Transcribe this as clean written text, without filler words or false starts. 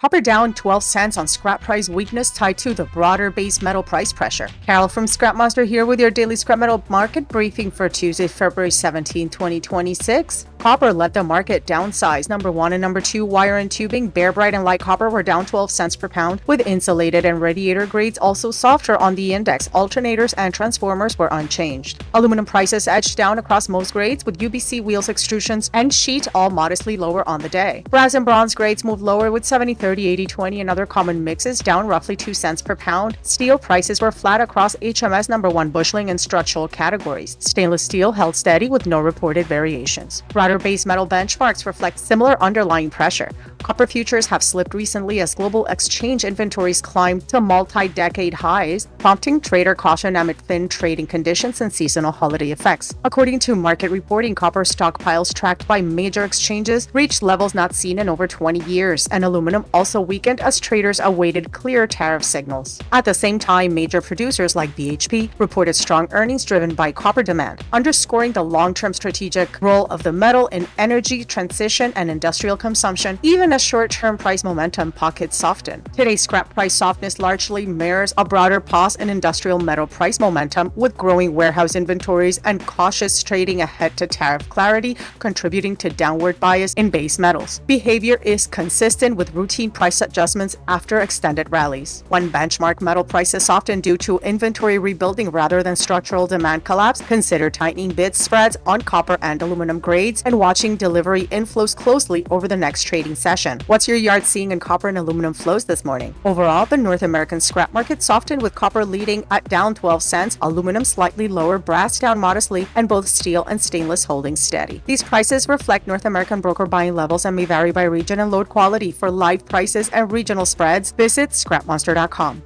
Copper down 12 cents on scrap price weakness tied to the broader base metal price pressure. Carol from ScrapMonster here with your daily scrap metal market briefing for Tuesday, February 17, 2026. Copper led the market downsize. Number 1 and number 2 wire and tubing, bare bright and light copper were down 12 cents per pound, with insulated and radiator grades also softer on the index. Alternators and transformers were unchanged. Aluminum prices edged down across most grades, with UBC wheels, extrusions, and sheet all modestly lower on the day. Brass and bronze grades moved lower, with 70-30, 80-20 and other common mixes down roughly 2 cents per pound. Steel prices were flat across HMS number 1 busheling and structural categories. Stainless steel held steady with no reported variations. Broader base metal benchmarks reflect similar underlying pressure. Copper futures have slipped recently as global exchange inventories climbed to multi-decade highs, prompting trader caution amid thin trading conditions and seasonal holiday effects. According to market reporting, copper stockpiles tracked by major exchanges reached levels not seen in over 20 years, and aluminum also weakened as traders awaited clear tariff signals. At the same time, major producers like BHP reported strong earnings driven by copper demand, underscoring the long-term strategic role of the metal in energy transition and industrial consumption, even as short-term price momentum pockets soften. Today's scrap price softness largely mirrors a broader pause in industrial metal price momentum, with growing warehouse inventories and cautious trading ahead to tariff clarity contributing to downward bias in base metals. Behavior is consistent with routine price adjustments after extended rallies. When benchmark metal prices soften due to inventory rebuilding rather than structural demand collapse, consider tightening bid spreads on copper and aluminum grades and watching delivery inflows closely over the next trading session. What's your yard seeing in copper and aluminum flows this morning? Overall, the North American scrap market softened, with copper leading at down 12 cents, aluminum slightly lower, brass down modestly, and both steel and stainless holding steady. These prices reflect North American broker buying levels and may vary by region and load quality. For live prices and regional spreads, visit ScrapMonster.com.